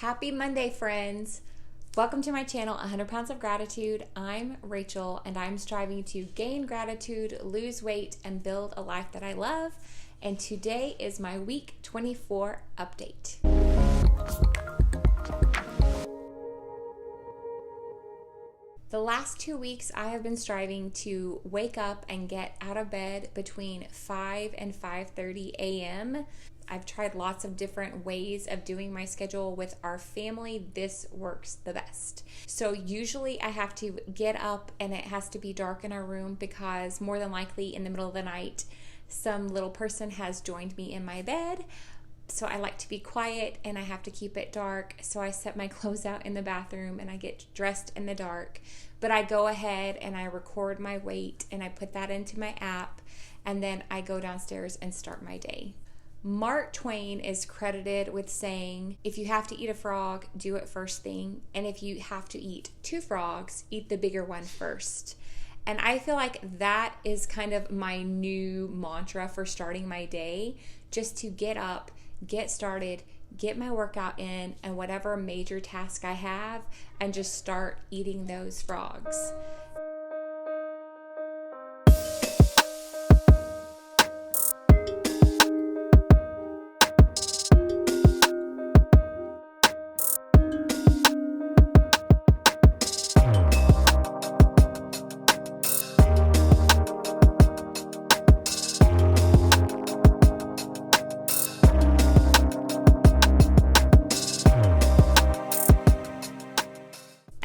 Happy Monday, friends. Welcome to my channel, 100 Pounds of Gratitude. I'm Rachel, and I'm striving to gain gratitude, lose weight, and build a life that I love. And today is my week 24 update. The last 2 weeks, I have been striving to wake up and get out of bed between 5 and 5:30 a.m. I've tried lots of different ways of doing my schedule with our family. This works the best. So usually I have to get up and it has to be dark in our room because more than likely in the middle of the night, some little person has joined me in my bed. So I like to be quiet and I have to keep it dark. So I set my clothes out in the bathroom and I get dressed in the dark. But I go ahead and I record my weight and I put that into my app. And then I go downstairs and start my day. Mark Twain is credited with saying, if you have to eat a frog, do it first thing. And if you have to eat 2 frogs, eat the bigger one first. And I feel like that is kind of my new mantra for starting my day, just to get up, get started, get my workout in, and whatever major task I have, and just start eating those frogs.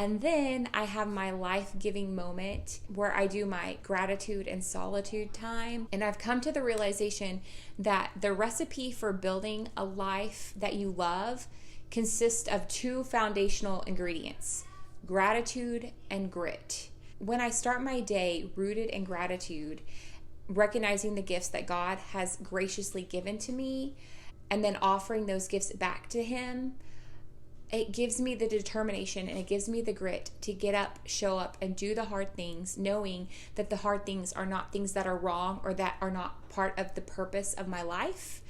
And then I have my life-giving moment where I do my gratitude and solitude time. And I've come to the realization that the recipe for building a life that you love consists of 2 foundational ingredients: gratitude and grit. When I start my day rooted in gratitude, recognizing the gifts that God has graciously given to me, and then offering those gifts back to Him, it gives me the determination and it gives me the grit to get up, show up, and do the hard things, knowing that the hard things are not things that are wrong or that are not part of the purpose of my life.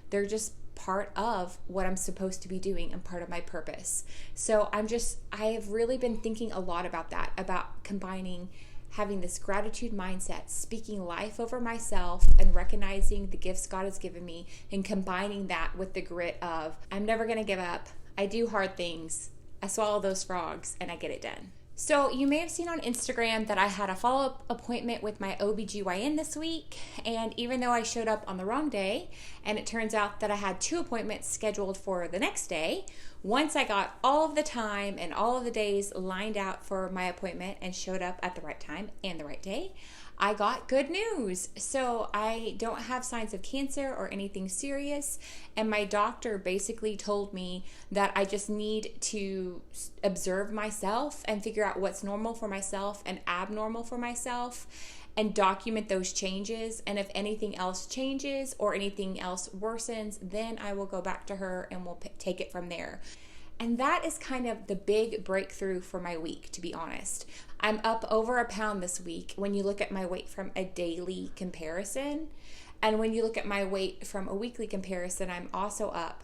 They're just part of what I'm supposed to be doing and part of my purpose. So I have really been thinking a lot about that, about combining having this gratitude mindset, speaking life over myself, and recognizing the gifts God has given me, and combining that with the grit of, I'm never going to give up. I do hard things, I swallow those frogs, and I get it done. So you may have seen on Instagram that I had a follow-up appointment with my OBGYN this week, and even though I showed up on the wrong day, and it turns out that I had 2 appointments scheduled for the next day, once I got all of the time and all of the days lined out for my appointment and showed up at the right time and the right day, I got good news. So I don't have signs of cancer or anything serious, and my doctor basically told me that I just need to observe myself and figure out what's normal for myself and abnormal for myself, and document those changes. And if anything else changes or anything else worsens, then I will go back to her and we'll take it from there. And that is kind of the big breakthrough for my week, to be honest. I'm up over a pound this week when you look at my weight from a daily comparison. And when you look at my weight from a weekly comparison, I'm also up.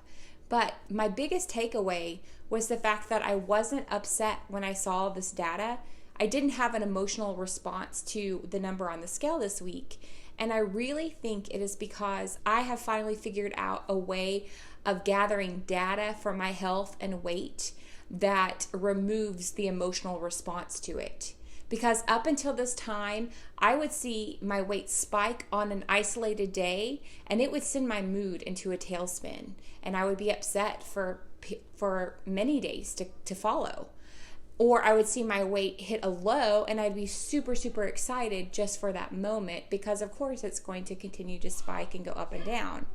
But my biggest takeaway was the fact that I wasn't upset when I saw this data. I didn't have an emotional response to the number on the scale this week. And I really think it is because I have finally figured out a way of gathering data for my health and weight that removes the emotional response to it. Because up until this time, I would see my weight spike on an isolated day, and it would send my mood into a tailspin, and I would be upset for many days to follow. Or I would see my weight hit a low and I'd be super, super excited just for that moment, because of course it's going to continue to spike and go up and down.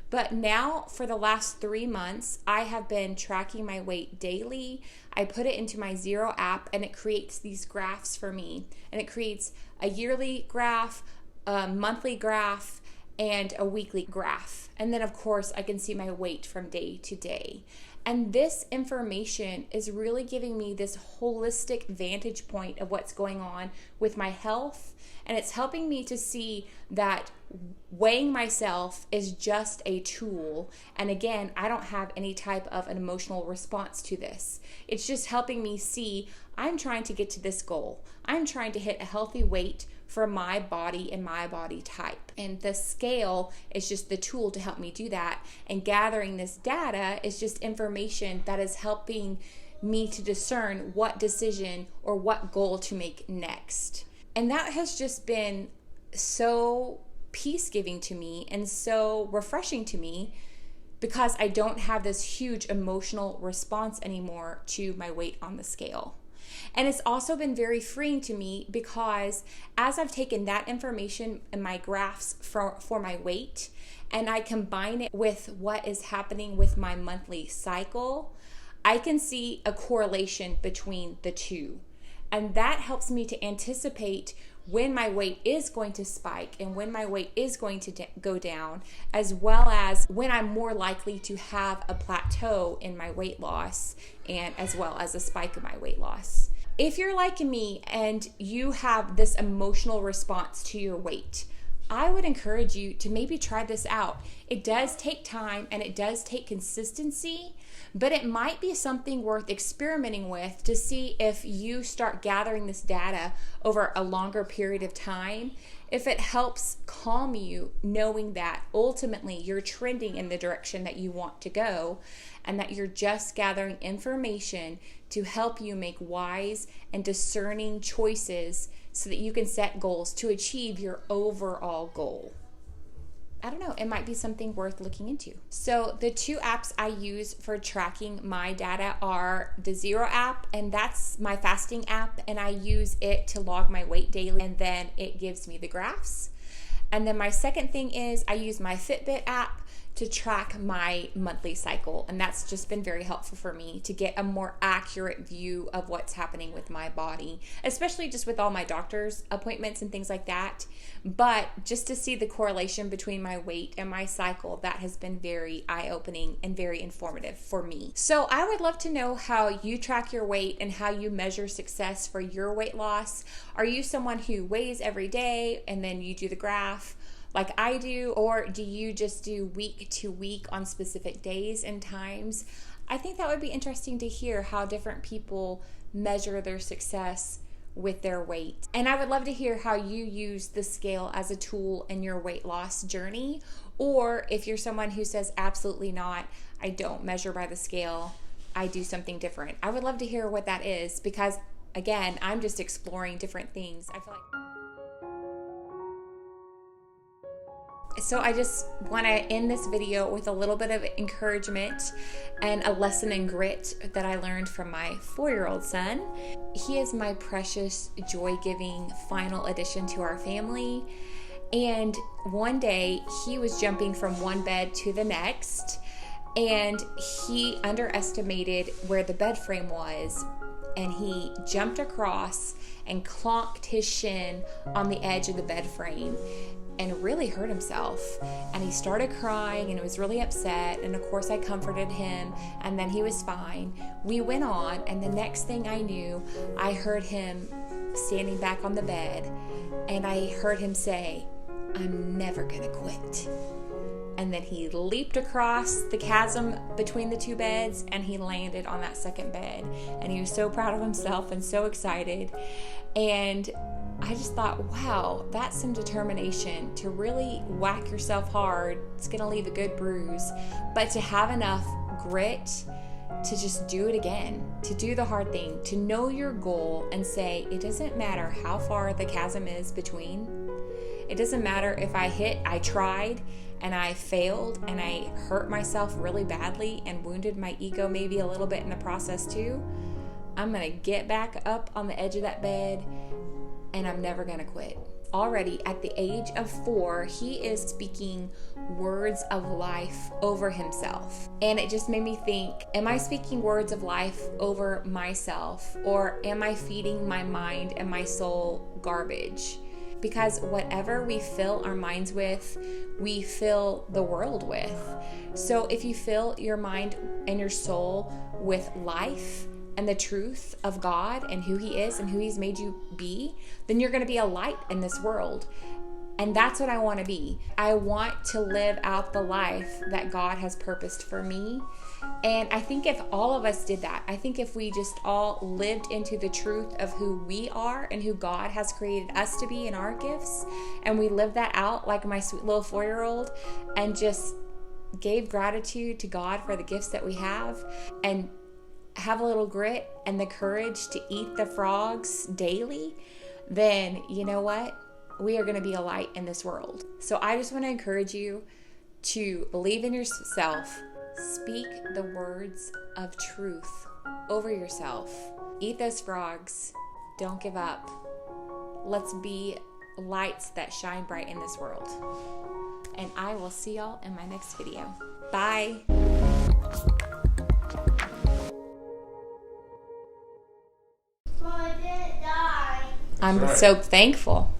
But now for the last 3 months, I have been tracking my weight daily. I put it into my Zero app and it creates these graphs for me. And it creates a yearly graph, a monthly graph, and a weekly graph. And then of course I can see my weight from day to day. And this information is really giving me this holistic vantage point of what's going on with my health. And it's helping me to see that weighing myself is just a tool. And again, I don't have any type of an emotional response to this. It's just helping me see I'm trying to get to this goal. I'm trying to hit a healthy weight for my body and my body type. And the scale is just the tool to help me do that. And gathering this data is just information that is helping me to discern what decision or what goal to make next. And that has just been so peace-giving to me and so refreshing to me, because I don't have this huge emotional response anymore to my weight on the scale. And it's also been very freeing to me, because as I've taken that information in my graphs for my weight, and I combine it with what is happening with my monthly cycle, I can see a correlation between the two. And that helps me to anticipate when my weight is going to spike and when my weight is going to go down, as well as when I'm more likely to have a plateau in my weight loss, and as well as a spike in my weight loss. If you're like me and you have this emotional response to your weight, I would encourage you to maybe try this out. It does take time and it does take consistency, but it might be something worth experimenting with to see if you start gathering this data over a longer period of time, if it helps calm you knowing that ultimately you're trending in the direction that you want to go, and that you're just gathering information to help you make wise and discerning choices so that you can set goals to achieve your overall goal. I don't know, it might be something worth looking into. So the two apps I use for tracking my data are the Zero app, and that's my fasting app, and I use it to log my weight daily, and then it gives me the graphs. And then my second thing is I use my Fitbit app to track my monthly cycle, and that's just been very helpful for me to get a more accurate view of what's happening with my body, especially just with all my doctor's appointments and things like that. But just to see the correlation between my weight and my cycle, that has been very eye-opening and very informative for me. So I would love to know how you track your weight and how you measure success for your weight loss. Are you someone who weighs every day and then you do the graph like I do, or do you just do week to week on specific days and times? I think that would be interesting to hear how different people measure their success with their weight. And I would love to hear how you use the scale as a tool in your weight loss journey, or if you're someone who says absolutely not, I don't measure by the scale, I do something different. I would love to hear what that is, because again, I'm just exploring different things. I feel like So I just want to end this video with a little bit of encouragement and a lesson in grit that I learned from my 4-year-old son. He is my precious, joy-giving final addition to our family. And one day he was jumping from one bed to the next, and he underestimated where the bed frame was, and he jumped across and clonked his shin on the edge of the bed frame and really hurt himself. And he started crying and was really upset, and of course I comforted him, and then he was fine. We went on, and the next thing I knew, I heard him standing back on the bed, and I heard him say, "I'm never gonna quit." And then he leaped across the chasm between the two beds, and he landed on that second bed. And he was so proud of himself and so excited. And I just thought, wow, that's some determination to really whack yourself hard. It's going to leave a good bruise. But to have enough grit to just do it again, to do the hard thing, to know your goal and say, it doesn't matter how far the chasm is between. It doesn't matter if I tried and I failed and I hurt myself really badly and wounded my ego maybe a little bit in the process too. I'm going to get back up on the edge of that bed, and I'm never going to quit. Already at the age of 4, he is speaking words of life over himself. And it just made me think, am I speaking words of life over myself, or am I feeding my mind and my soul garbage? because whatever we fill our minds with, we fill the world with. So if you fill your mind and your soul with life and the truth of God and who He is and who He's made you be, then you're going to be a light in this world. And that's what I want to be. I want to live out the life that God has purposed for me. And I think if all of us did that, I think if we just all lived into the truth of who we are and who God has created us to be in our gifts, and we live that out like my sweet little 4-year-old, and just gave gratitude to God for the gifts that we have, and have a little grit and the courage to eat the frogs daily, then you know what? We are going to be a light in this world. So I just want to encourage you to believe in yourself. Speak the words of truth over yourself. Eat those frogs. Don't give up. Let's be lights that shine bright in this world. And I will see y'all in my next video. Bye. I'm so thankful.